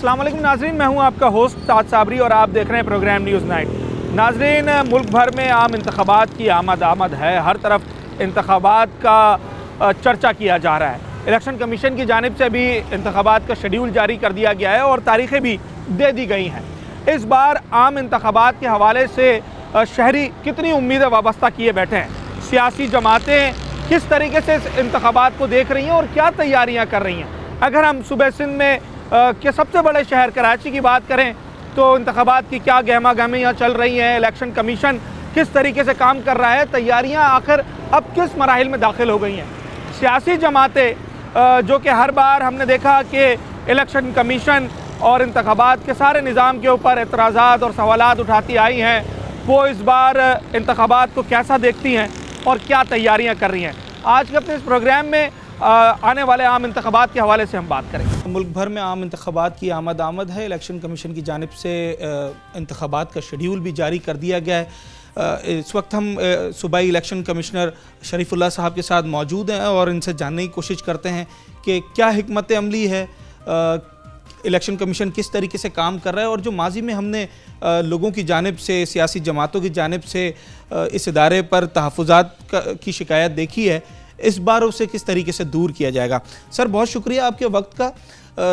अस्सलाम वालेकुम नाजरीन, मैं हूं आपका होस्ट साद साबरी और आप देख रहे हैं प्रोग्राम न्यूज़ नाइट। नाजरीन, मुल्क भर में आम इंतखाबात की आमद है। हर तरफ इंतखाबात का चर्चा किया जा रहा है। इलेक्शन कमीशन की जानिब से भी इंतखाबात का शेड्यूल जारी कर दिया गया है और तारीखें भी दे दी गई हैं। इस बार आम इंतखाबात के हवाले से शहरी कितनी उम्मीदें वाबस्ता किए बैठे हैं, सियासी जमातें किस तरीके से इस इंतखाबात को देख रही हैं और क्या तैयारियां कर रही हैं। अगर हम सूबे सिंध में के सबसे बड़े शहर कराची की बात करें तो इंतखाबात की क्या गहमा गहमियाँ चल रही हैं, इलेक्शन कमीशन किस तरीके से काम कर रहा है, तैयारियाँ आखिर अब किस मराहिल में दाखिल हो गई हैं। सियासी जमातें जो कि हर बार हमने देखा कि इलेक्शन कमीशन और इंतखाबात के सारे निज़ाम के ऊपर एतराज़ात और सवालात उठाती आई हैं, वो इस बार इंतखाबात को कैसा देखती हैं और क्या तैयारियाँ कर रही हैं। आज के अपने इस प्रोग्राम में आने वाले आम इंतखाबात के हवाले से हम बात करेंगे। मुल्क भर में आम इंतखाबात की आमद है। इलेक्शन कमीशन की जानिब से इंतखाबात का शेड्यूल भी जारी कर दिया गया है। इस वक्त हम सूबाई इलेक्शन कमिश्नर शरीफुल्लाह साहब के साथ मौजूद हैं और इनसे जानने की कोशिश करते हैं कि क्या हिकमत अमली है, इलेक्शन कमीशन किस तरीके से काम कर रहा है और जो माजी में हमने लोगों की जानिब से, सियासी जमातों की जानिब से इस इदारे पर तहफ़्फ़ुज़ात की शिकायत देखी है, इस बार उसे किस तरीके से दूर किया जाएगा। सर, बहुत शुक्रिया आपके वक्त का।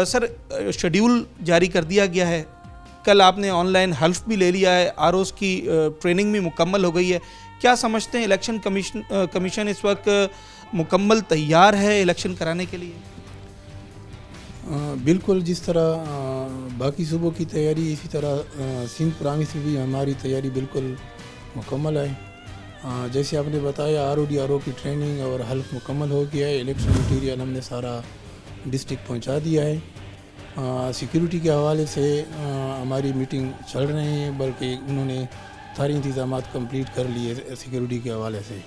सर, शेड्यूल जारी कर दिया गया है, कल आपने ऑनलाइन हल्फ भी ले लिया है, आरओज़ की ट्रेनिंग भी मुकम्मल हो गई है। क्या समझते हैं इलेक्शन कमीशन इस वक्त मुकम्मल तैयार है इलेक्शन कराने के लिए? बिल्कुल, जिस तरह बाकी सूबों की तैयारी, इसी तरह सिंध प्रांत में भी हमारी तैयारी बिल्कुल मुकम्मल है। जैसे आपने बताया, आरओ की ट्रेनिंग और हल्फ मुकम्मल हो गया है। इलेक्शन मटीरियल हमने सारा डिस्ट्रिक्ट पहुंचा दिया है। सिक्योरिटी के हवाले से हमारी मीटिंग चल रही है, बल्कि उन्होंने सारे इंतज़ाम कंप्लीट कर लिए सिक्योरिटी के हवाले से।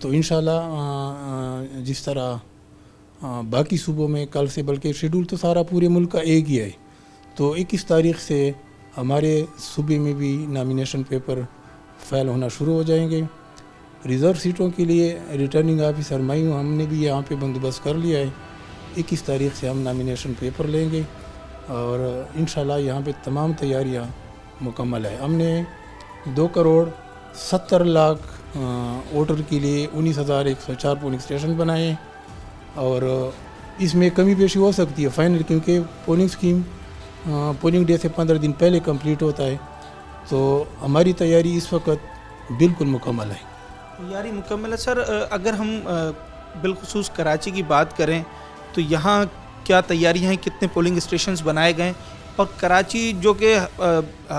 तो इंशाल्लाह जिस तरह बाकी सूबों में कल से, बल्कि शेड्यूल तो सारा पूरे मुल्क का एक ही है, तो 21 तारीख से हमारे सूबे में भी नामिनेशन पेपर फाइल होना शुरू हो जाएंगे। रिज़र्व सीटों के लिए रिटर्निंग ऑफिसर मैं हूँ, हमने भी यहाँ पे बंदोबस्त कर लिया है। 21 तारीख से हम नामिनेशन पेपर लेंगे और इंशाल्लाह यहाँ पे तमाम तैयारियाँ मुकम्मल है। हमने 2,70,00,000 वोटर के लिए 19,104 पोलिंग स्टेशन बनाए हैं और इसमें कमी पेशी हो सकती है फाइनल, क्योंकि पोलिंग स्कीम पोलिंग डे से 15 दिन पहले कंप्लीट होता है। तो हमारी तैयारी इस वक्त बिल्कुल मुकम्मल है। तैयारी मुकम्मल है। सर, अगर हम बिलखुसूस कराची की बात करें तो यहाँ क्या तैयारियाँ हैं, कितने पोलिंग स्टेशंस बनाए गए और कराची जो कि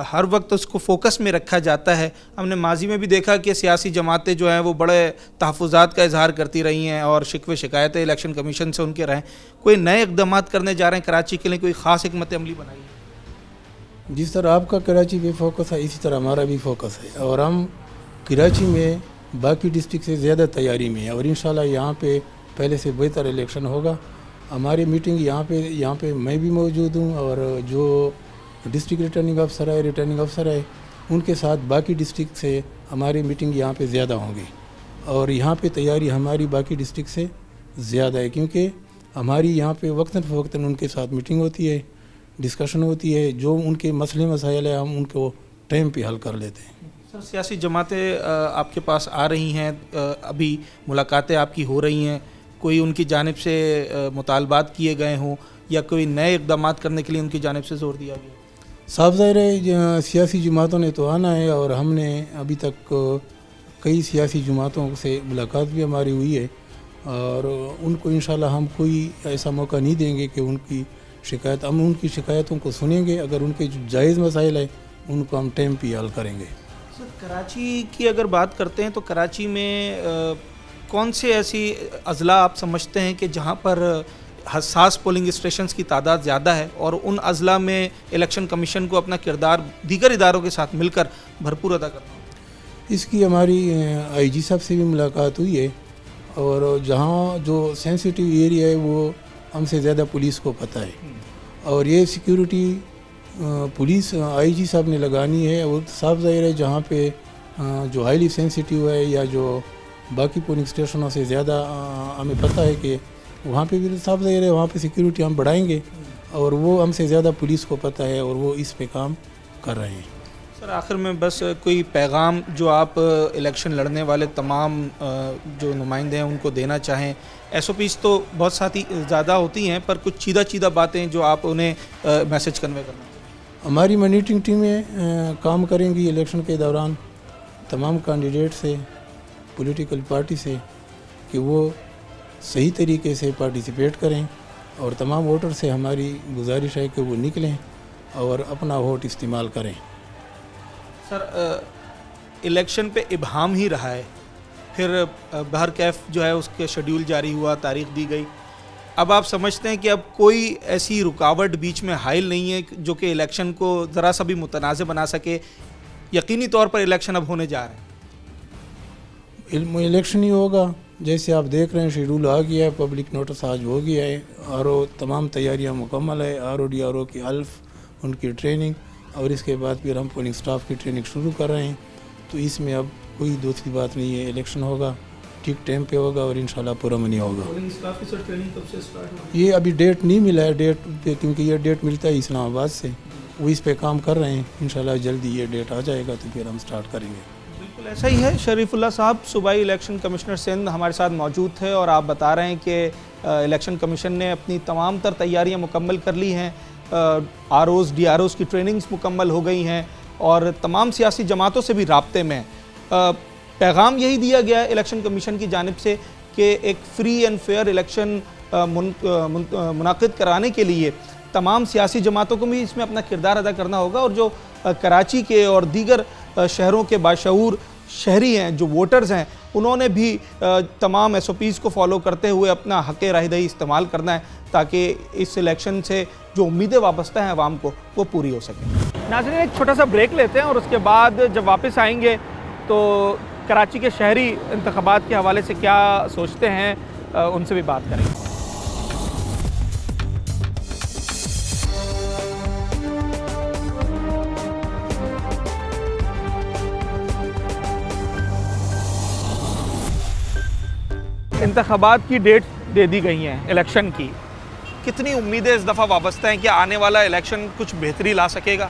हर वक्त उसको फोकस में रखा जाता है, हमने माजी में भी देखा कि सियासी जमातें जो हैं वो बड़े तहफ़्फ़ुज़ात का इजहार करती रही हैं और शिकवे शिकायतें इलेक्शन कमीशन से उनके रहें। कोई नए इक़दाम करने जा रहे हैं कराची के लिए, कोई ख़ास हिकमत अमली बनाई है? जिस तरह आपका कराची पे फोकस है, इसी तरह हमारा भी फोकस है और हम कराची में बाकी डिस्ट्रिक्ट से ज़्यादा तैयारी में है और इंशाल्लाह यहाँ पे पहले से बेहतर इलेक्शन होगा। हमारी मीटिंग यहाँ पे मैं भी मौजूद हूँ और जो डिस्ट्रिक्ट रिटर्निंग अफसर है उनके साथ बाकी डिस्ट्रिक्ट से हमारी मीटिंग यहाँ पे ज़्यादा होंगी और यहाँ पे तैयारी हमारी बाकी डिस्ट्रिक्ट से ज़्यादा है, क्योंकि हमारी यहाँ पे वक्तन फ़वक्तन उनके साथ मीटिंग होती है, डिस्कशन होती है, जो उनके मसले मसाइल है हम उनको टाइम पे हल कर लेते हैं। सर, सियासी जमातें आपके पास आ रही हैं, अभी मुलाकातें आपकी हो रही हैं, कोई उनकी जानिब से मुतालबात किए गए हों या कोई नए इक़दाम करने के लिए उनकी जानिब से ज़ोर दिया गया? साफ ज़ाहिर है सियासी जमातों ने तो आना है और हमने अभी तक कई सियासी जमातों से मुलाकात भी हमारी हुई है और उनको इंशाल्लाह हम कोई ऐसा मौका नहीं देंगे कि हम उनकी शिकायतों को सुनेंगे। अगर उनके जो जायज़ मसाइल है उनको हम टाइम पे हल करेंगे। सर, कराची की अगर बात करते हैं तो कराची में कौन से ऐसी अज़ला आप समझते हैं कि जहाँ पर हसास पोलिंग स्टेशंस की तादाद ज़्यादा है और उन अज़ला में इलेक्शन कमीशन को अपना किरदार दीगर इदारों के साथ मिलकर भरपूर अदा करना होगा? इसकी हमारी IG साहब से भी मुलाकात हुई है और जहाँ जो सेंसिटिव एरिया है वो हमसे ज़्यादा पुलिस को पता है और ये सिक्योरिटी पुलिस IG साहब ने लगानी है और साफ ज़ाहिर है जहाँ पे जो हाईली सेंसिटिव है या जो बाकी पोलिंग स्टेशनों से ज़्यादा हमें पता है कि वहाँ पे भी साफ ज़ाहिर है वहाँ पे सिक्योरिटी हम बढ़ाएंगे और वो हमसे ज़्यादा पुलिस को पता है और वो इस पे काम कर रहे हैं। सर आखिर में बस कोई पैगाम जो आप इलेक्शन लड़ने वाले तमाम जो नुमाइंदे हैं उनको देना चाहें। एसओपीज़ तो बहुत साथी ज़्यादा होती हैं, पर कुछ सीधा बातें जो आप उन्हें मैसेज कन्वे करना। हमारी मॉनिटरिंग टीमें काम करेंगी इलेक्शन के दौरान तमाम कैंडिडेट से, पॉलिटिकल पार्टी से, कि वो सही तरीके से पार्टिसिपेट करें और तमाम वोटर से हमारी गुजारिश है कि वो निकलें और अपना वोट इस्तेमाल करें। सर इलेक्शन पे इब्हाम ही रहा है, फिर बहर कैफ जो है उसके शेड्यूल जारी हुआ, तारीख दी गई। अब आप समझते हैं कि अब कोई ऐसी रुकावट बीच में हाइल नहीं है जो कि इलेक्शन को ज़रा सा भी मुतनाज़ बना सके? यकीनी तौर पर इलेक्शन अब होने जा रहे हैं। इलेक्शन ही होगा, जैसे आप देख रहे हैं शेड्यूल आ गया है, पब्लिक नोटिस आज हो गया है और तमाम तैयारियां मुकम्मल है। RODRO की अल्फ उनकी ट्रेनिंग और इसके बाद फिर हम पोलिंग स्टाफ की ट्रेनिंग शुरू कर रहे हैं। तो इसमें अब कोई दूसरी बात नहीं है, इलेक्शन होगा, ठीक टाइम पे होगा और इंशाल्लाह पुरअमनी होगा। पोलिंग स्टाफ की सर ट्रेनिंग कब से स्टार्ट होगी? ये अभी डेट नहीं मिला है, डेट पे, क्योंकि ये डेट मिलता है इस्लामाबाद से, वो इस पे काम कर रहे हैं। इंशाल्लाह जल्दी ये डेट आ जाएगा तो फिर हम स्टार्ट करेंगे। बिल्कुल ऐसा ही है। शरीफुल्लाह साहब सूबाई इलेक्शन कमिश्नर सिंध हमारे साथ मौजूद थे और आप बता रहे हैं कि इलेक्शन कमीशन ने अपनी तमाम तर तैयारियां मुकम्मल कर ली हैं। ROs DROs की ट्रेनिंग्स मुकम्मल हो गई हैं और तमाम सियासी जमातों से भी राब्ते में पैगाम यही दिया गया है इलेक्शन कमीशन की जानिब से कि एक फ्री एंड फेयर इलेक्शन मुनाकिद कराने के लिए तमाम सियासी जमातों को भी इसमें अपना किरदार अदा करना होगा और जो कराची के और दीगर शहरों के बाशऊर शहरी हैं, जो वोटर्स हैं, उन्होंने भी तमाम SOPs को फॉलो करते हुए अपना हक़ राहदही इस्तेमाल करना है ताकि इस इलेक्शन से जो उम्मीदें वाबस्ता हैं आवाम को वो पूरी हो सकें। नाज़रीन एक छोटा सा ब्रेक लेते हैं और उसके बाद जब वापस आएंगे तो कराची के शहरी इंतख़ाबात के हवाले से क्या सोचते हैं उनसे भी बात करेंगे। इंतख़ाबात की डेट दे दी गई हैं इलेक्शन की, कितनी उम्मीदें इस दफ़ा वाबस्ता हैं कि आने वाला इलेक्शन कुछ बेहतरी ला सकेगा?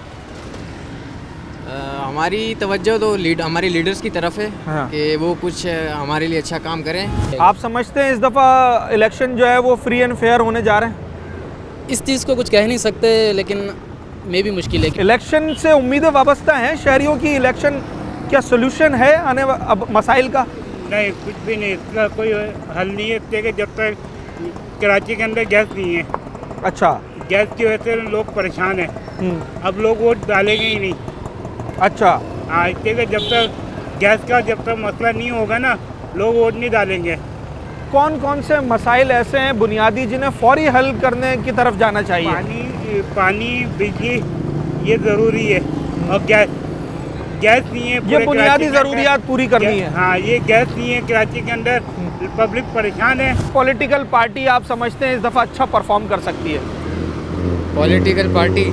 हमारी तवज्जो तो हमारे लीडर्स की तरफ है हाँ। कि वो कुछ हमारे लिए अच्छा काम करें। आप समझते हैं इस दफ़ा इलेक्शन जो है वो फ्री एंड फेयर होने जा रहे हैं? इस चीज़ को कुछ कह नहीं सकते, लेकिन मे भी मुश्किल है। इलेक्शन से उम्मीदें वाबस्ता हैं शहरियों की। इलेक्शन क्या सोल्यूशन है आने अब मसाइल का? नहीं, कुछ भी नहीं, इसका कोई हल नहीं है इसलिए कि जब तक कराची के अंदर गैस नहीं है। अच्छा, गैस की वजह से लोग परेशान हैं। अब लोग वोट डालेंगे ही नहीं। अच्छा, हाँ, इसलिए कि जब तक गैस का मसला नहीं होगा ना, लोग वोट नहीं डालेंगे। कौन कौन से मसाइल ऐसे हैं बुनियादी जिन्हें फौरी हल करने की तरफ जाना चाहिए? पानी, बिजली ये ज़रूरी है और गैस नहीं है। ये बुनियादी ज़रूरियात पूरी करनी है। हाँ, ये गैस नहीं है कराची के अंदर, पब्लिक परेशान है। पॉलिटिकल पार्टी आप समझते हैं इस दफ़ा अच्छा परफॉर्म कर सकती है? पॉलिटिकल पार्टी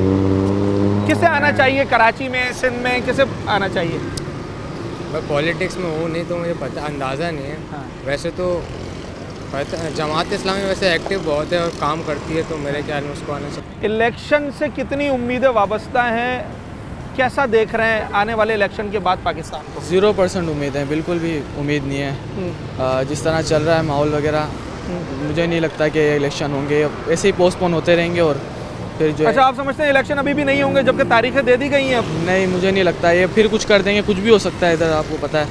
किसे आना चाहिए कराची में, सिंध में किसे आना चाहिए? मैं पॉलिटिक्स में हूँ नहीं तो मुझे पता अंदाज़ा नहीं है। हाँ। वैसे तो जमात इस्लामी वैसे एक्टिव बहुत है और काम करती है, तो मेरे ख्याल में उसको आना चाहिए। इलेक्शन से कितनी उम्मीदें वाबस्ता हैं? कैसा देख रहे हैं आने वाले इलेक्शन के बाद पाकिस्तान को? 0% उम्मीद है, बिल्कुल भी उम्मीद नहीं है। जिस तरह चल रहा है माहौल वगैरह, मुझे नहीं लगता कि इलेक्शन होंगे, ऐसे ही पोस्टपोन होते रहेंगे और फिर जो अच्छा, आप समझते हैं इलेक्शन अभी भी नहीं होंगे जबकि तारीखें दे दी गई हैं? नहीं, मुझे नहीं लगता ये फिर कुछ कर देंगे, कुछ भी हो सकता है इधर, आपको पता है।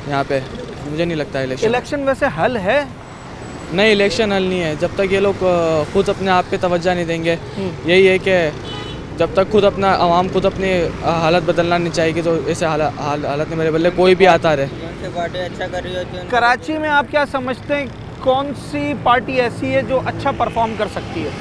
यहाँ पे मुझे नहीं लगता इलेक्शन वैसे हल है? नहीं, इलेक्शन हल नहीं है जब तक ये लोग खुद अपने आप पे तवज्जो नहीं देंगे। यही है कि जब तक खुद आवाम खुद अपनी हालत बदलना नहीं चाहेगी तो ऐसे हालत में मेरे बल्ले कोई भी आता रहे। अच्छा कर रही होती है। कराची में आप क्या समझते हैं कौन सी पार्टी ऐसी है जो अच्छा परफॉर्म कर सकती है?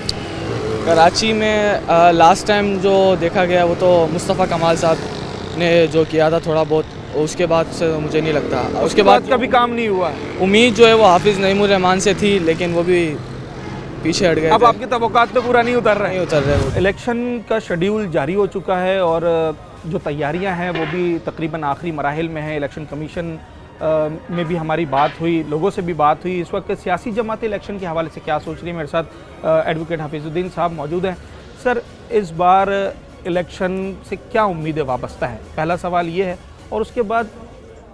कराची में लास्ट टाइम जो देखा गया वो तो मुस्तफ़ा कमाल साहब ने जो किया था थोड़ा बहुत, उसके बाद से मुझे नहीं लगता। उसके बाद कभी काम नहीं हुआ। उम्मीद जो है वो हाफिज़ नईमुर रहमान से थी, लेकिन वो भी पीछे हट गए। अब आपकी तवक्कात पे पूरा नहीं उतर रहे वो। इलेक्शन का शेड्यूल जारी हो चुका है और जो तैयारियां हैं वो भी तकरीबन आखिरी मराहिल में हैं। इलेक्शन कमीशन में भी हमारी बात हुई, लोगों से भी बात हुई। इस वक्त सियासी जमातें इलेक्शन के हवाले से क्या सोच रही है, मेरे साथ एडवोकेट हफीजुद्दीन साहब मौजूद हैं। सर, इस बार इलेक्शन से क्या उम्मीदें वाबस्ता हैं? पहला सवाल ये है, और उसके बाद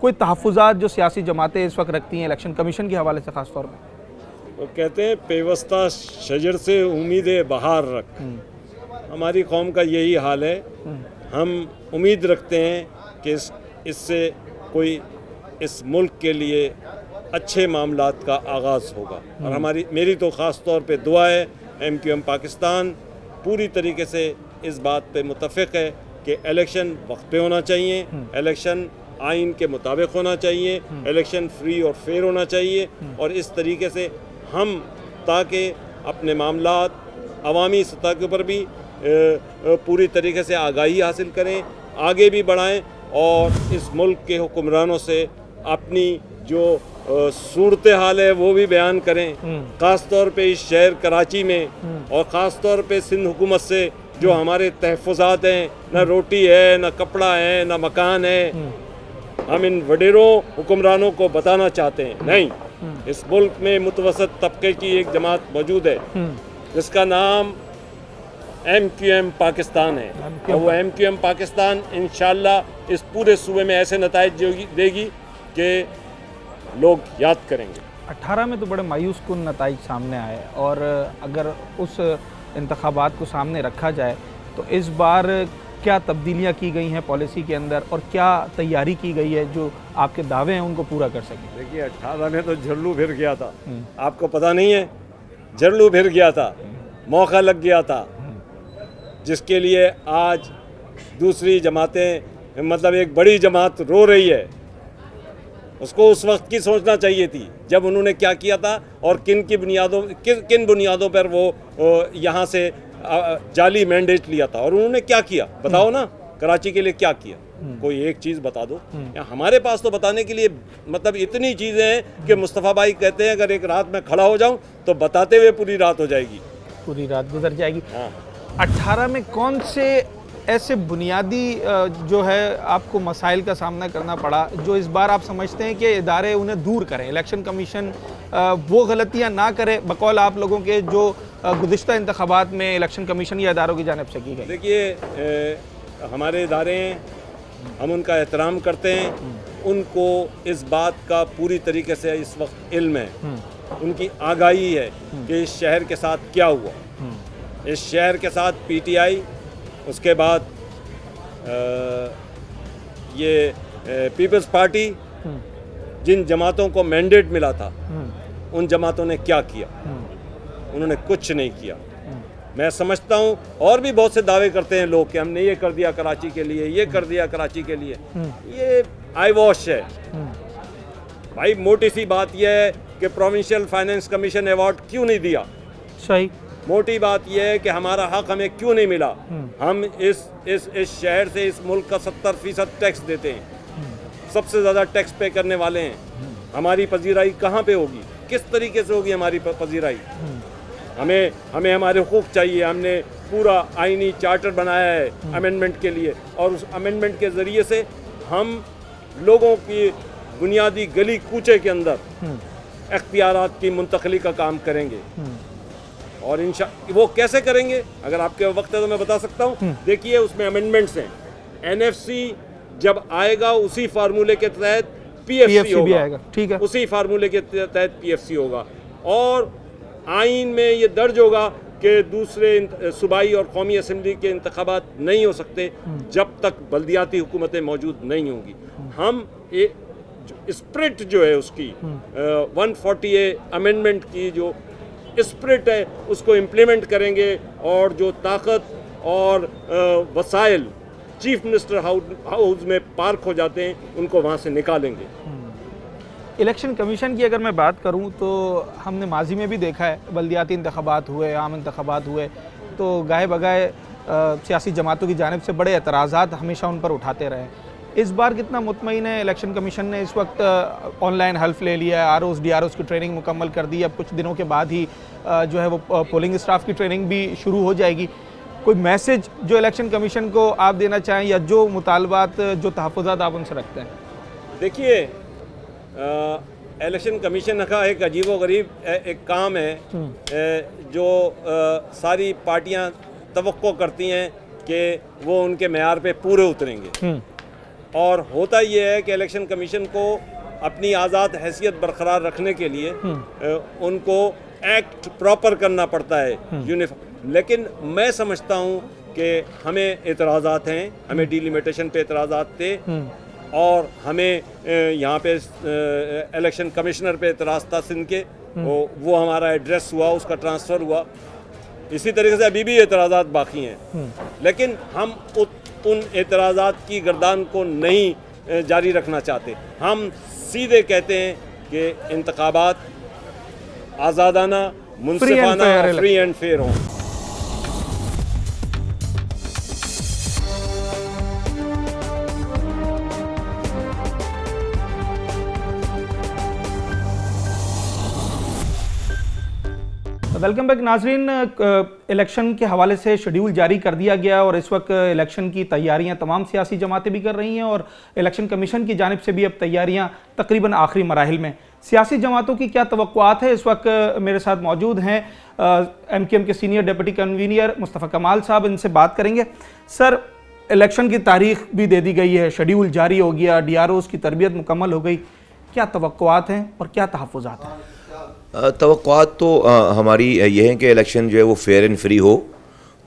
कोई तहफ़्फ़ुज़ात जो सियासी जमातें इस वक्त रखती हैं इलेक्शन कमीशन के हवाले से ख़ास तौर पर। वो कहते हैं पेवस्ता शजर से उम्मीदें बहार रख। हमारी कौम का यही हाल है। हम उम्मीद रखते हैं कि इससे कोई इस मुल्क के लिए अच्छे मामलात का आगाज़ होगा, और मेरी तो ख़ास तौर पे दुआ है। MQM पाकिस्तान पूरी तरीके से इस बात पे मुत्तफ़िक़ है कि इलेक्शन वक्त पे होना चाहिए, इलेक्शन आइन के मुताबिक होना चाहिए, इलेक्शन फ्री और फेयर होना चाहिए, और इस तरीके से हम ताकि अपने मामलात अवामी सतह के ऊपर भी पूरी तरीके से आगाही हासिल करें, आगे भी बढ़ाएं, और इस मुल्क के हुक्मरानों से अपनी जो सूरत हाल है वो भी बयान करें, ख़ास तौर पे इस शहर कराची में, और ख़ास तौर पे सिंध हुकूमत से जो हमारे तहफ़्फ़ुज़ात हैं, न रोटी है, न कपड़ा है, न मकान है। हम इन वडेरों हुक्मरानों को बताना चाहते हैं, नहीं, इस मुल्क में मुतवसत तबके की एक जमात मौजूद है जिसका नाम MQM पाकिस्तान है, और वो MQM पाकिस्तान इंशाअल्लाह इस पूरे सूबे में ऐसे नताइज देगी कि लोग याद करेंगे। 18 में तो बड़े मायूस कुन नताइज सामने आए, और अगर उस इंतखाबात को सामने रखा जाए तो इस बार क्या तब्दीलियां की गई हैं पॉलिसी के अंदर, और क्या तैयारी की गई है जो आपके दावे हैं उनको पूरा कर सकें? देखिए, 18 में तो झरलू फिर गया था, आपको पता नहीं है? झरलू फिर गया था, मौका लग गया था, जिसके लिए आज दूसरी जमातें, मतलब एक बड़ी जमात रो रही है। उसको उस वक्त की सोचना चाहिए थी जब उन्होंने क्या किया था, और किन बुनियादों पर वो यहाँ से जाली मैंडेट लिया था, और उन्होंने क्या किया, बताओ ना। कराची के लिए क्या किया, कोई एक चीज़ बता दो। हमारे पास तो बताने के लिए मतलब इतनी चीज़ें हैं कि मुस्तफ़ा भाई कहते हैं अगर एक रात में खड़ा हो जाऊं तो बताते हुए पूरी रात हो जाएगी, पूरी रात गुजर जाएगी। हाँ। 18 में कौन से ऐसे बुनियादी जो है आपको मसाइल का सामना करना पड़ा जो इस बार आप समझते हैं कि इदारे उन्हें दूर करें, इलेक्शन कमीशन वो गलतियां ना करे बकौल आप लोगों के जो गुज़िश्ता इंतखाबात में इलेक्शन कमीशन या इदारों की जानिब से की गई? देखिए, हमारे इदारे हैं, हम उनका एहतराम करते हैं, उनको इस बात का पूरी तरीके से इस वक्त इल्म है, उनकी आगाही है कि इस शहर के साथ क्या हुआ। इस शहर के साथ PTI, उसके बाद ये पीपल्स पार्टी, जिन जमातों को मैंडेट मिला था उन जमातों ने क्या किया? उन्होंने कुछ नहीं किया। मैं समझता हूँ और भी बहुत से दावे करते हैं लोग कि हमने ये कर दिया कराची के लिए, ये कर दिया कराची के लिए, ये आई वॉश है भाई। मोटी सी बात यह है कि प्रोविंशियल फाइनेंस कमीशन अवार्ड क्यों नहीं दिया? सही। मोटी बात यह है कि हमारा हक हमें क्यों नहीं मिला? हम इस शहर से, इस मुल्क का 70% टैक्स देते हैं, सबसे ज़्यादा टैक्स पे करने वाले हैं। हमारी पजीराई कहाँ पे होगी? किस तरीके से होगी हमारी पजीराई? हमें हमारे हुकूक चाहिए। हमने पूरा आईनी चार्टर बनाया है अमेंडमेंट के लिए, और उस अमेंडमेंट के ज़रिए से हम लोगों की बुनियादी गली कूचे के अंदर इख्तियारात की मुंतकली का काम करेंगे। और वो कैसे करेंगे? अगर आपके वक्त है तो मैं बता सकता हूँ। देखिए, उसमें अमेंडमेंट्स हैं। NFC जब आएगा उसी फार्मूले के तहत PFC होगा, ठीक है, उसी फार्मूले के तहत PFC होगा, और आइन में ये दर्ज होगा कि दूसरे सूबाई और कौमी असम्बली के इंतखाबात नहीं हो सकते जब तक बल्दियाती हुकूमतें मौजूद नहीं होंगी। हम स्प्रिट जो है उसकी 140A अमेंडमेंट की जो स्प्रिट है उसको इम्प्लीमेंट करेंगे, और जो ताकत और वसाइल चीफ मिनिस्टर हाउस में पार्क हो जाते हैं उनको वहाँ से निकालेंगे। इलेक्शन कमीशन की अगर मैं बात करूं तो हमने माजी में भी देखा है, बल्दियाती इंतखाबात हुए, आम इंतखाबात हुए तो गाए बगाए सियासी जमातों की जानिब से बड़े एतराज़ात हमेशा उन पर उठाते रहे। इस बार कितना मुतमईन है इलेक्शन कमीशन ने? इस वक्त ऑनलाइन हल्फ ले लिया है, ROs DROs की ट्रेनिंग मुकम्मल कर दी, अब कुछ दिनों के बाद ही जो है वो पोलिंग स्टाफ की ट्रेनिंग भी शुरू हो जाएगी। कोई मैसेज जो इलेक्शन कमीशन को आप देना चाहें, या जो मुतालबात, जो तहफ़्फ़ुज़ात आप उनसे रखते हैं? देखिए, इलेक्शन कमीशन का एक अजीब व गरीब एक काम है जो सारी पार्टियां तवक्को करती हैं कि वो उनके मेयार पे पूरे उतरेंगे। और होता ये है कि इलेक्शन कमीशन को अपनी आज़ाद हैसियत बरकरार रखने के लिए उनको एक्ट प्रॉपर करना पड़ता है यूनिफॉर्म। लेकिन मैं समझता हूँ कि हमें एतराज़ात हैं, हमें डिलिमिटेशन पे एतराज़ात थे और हमें यहाँ पे इलेक्शन कमिश्नर पे एतराज़ था सिंध के, वो हमारा एड्रेस हुआ, उसका ट्रांसफ़र हुआ। इसी तरीके से अभी भी एतराज़ात बाकी हैं, लेकिन हम उन एतराज़ात की गर्दान को नहीं जारी रखना चाहते। हम सीधे कहते हैं कि इंतखाबात आज़ादाना, मुनसिफाना, फ्री एंड फेयर हों। वेलकम बैक नाजरीन। इलेक्शन के हवाले से शेड्यूल जारी कर दिया गया और इस वक्त इलेक्शन की तैयारियां तमाम सियासी जमातें भी कर रही हैं और इलेक्शन कमीशन की जानिब से भी अब तैयारियां तकरीबन आखिरी मराहिल में। सियासी जमातों की क्या तवक्कुआत है, इस वक्त मेरे साथ मौजूद हैं MQM के सीनियर डिप्टी कन्वीनर मुस्तफ़ा कमाल साहब, इनसे बात करेंगे। सर, इलेक्शन की तारीख भी दे दी गई है, शेड्यूल जारी हो गया, DROs की तरबियत मुकम्मल हो गई, क्या तवक्कुआत हैं और क्या तहफ़्फ़ुज़ात हैं? तवक्कुआत तो हमारी ये है कि इलेक्शन जो है वो फेयर एंड फ्री हो।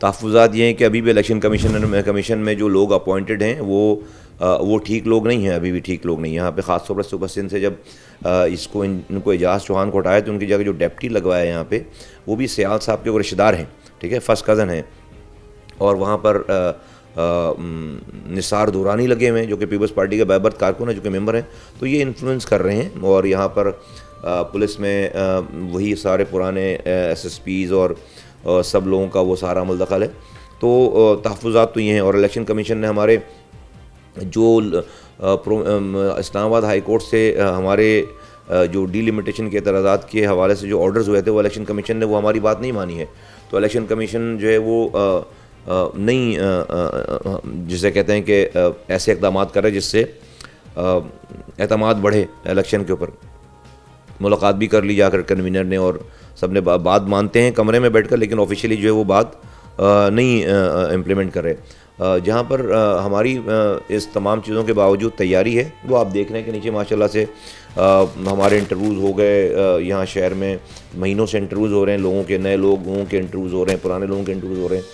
तहफ़्फ़ुज़ात ये हैं कि अभी भी इलेक्शन कमीशन में जो लोग अपॉइंटेड हैं वो ठीक लोग नहीं हैं, अभी भी ठीक लोग नहीं हैं। यहाँ पे ख़ास तौर पर सुबह सिंध से जब इनको एजाज़ चौहान को हटाया तो उनकी जगह जो डेप्टी लगवाया है यहाँ पे, वो भी सयाल साहब के वो रिश्तेदार हैं, ठीक है, फर्स्ट कज़न हैं। और वहाँ पर निसार दुरानी लगे हुए हैं जो कि पीपल्स पार्टी के बाबर्त कारकुन हैं, जो कि मेंबर हैं। तो ये इन्फ्लुएंस कर रहे हैं और यहाँ पर पुलिस में वही सारे पुराने SSPs और सब लोगों का वो सारा अमल दखल है। तो तहफ़्फ़ुज़ात तो ये हैं। और इलेक्शन कमीशन ने हमारे जो इस्लामाबाद हाई कोर्ट से हमारे जो डिलिमिटेशन के एतराज़ात के हवाले से जो ऑर्डर्स हुए थे, वो इलेक्शन कमीशन ने वो हमारी बात नहीं मानी है। तो इलेक्शन कमीशन जो है वो जिसे कहते हैं कि ऐसे इक़दाम कर रहे जिससे एतमाद बढ़े इलेक्शन के ऊपर। मुलाकात भी कर ली जाकर कन्वीनर ने और सब ने बात मानते हैं कमरे में बैठकर, लेकिन ऑफिशियली जो है वो बात नहीं इम्प्लीमेंट कर रहे। जहाँ पर हमारी इस तमाम चीज़ों के बावजूद तैयारी है, वो आप देख रहे हैं कि नीचे माशाल्लाह से हमारे इंटरव्यूज़ हो गए। यहाँ शहर में महीनों से इंटरव्यूज़ हो रहे हैं, लोगों के, नए लोगों के इंटरव्यूज़ हो रहे हैं, पुराने लोगों के इंटरव्यूज़ हो रहे हैं।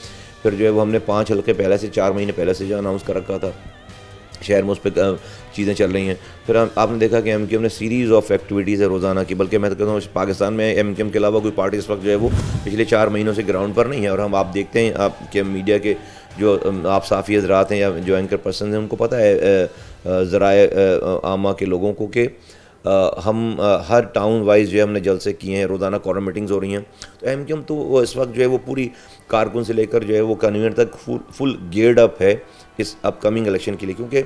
फिर जो है वो हमने 5 हल्के पहले से 4 महीने पहले से जो अनाउंस कर रखा था शहर में, उस पर चीज़ें चल रही हैं। फिर आपने देखा कि MQM ने सीरीज़ ऑफ एक्टिविटीज़ है रोज़ाना की, बल्कि मैं तो कहता हूँ पाकिस्तान में MQM के अलावा कोई पार्टी इस वक्त जो है वो पिछले 4 महीनों से ग्राउंड पर नहीं है। और हम आप देखते हैं आपके मीडिया के जो आप साफ़ी हज़रात हैं या जो एंकर पर्सन हैं, उनको पता है ज़राए आमा के लोगों को कि हम हर टाउन वाइज जो है हमने जलसे किए हैं, रोज़ाना कॉरम मीटिंग्स हो रही हैं। तो MQM तो इस वक्त जो है वो पूरी कारकुन से लेकर जो है वो कन्वीनर तक फुल गेयर्ड अप है इस अपकमिंग इलेक्शन के लिए, क्योंकि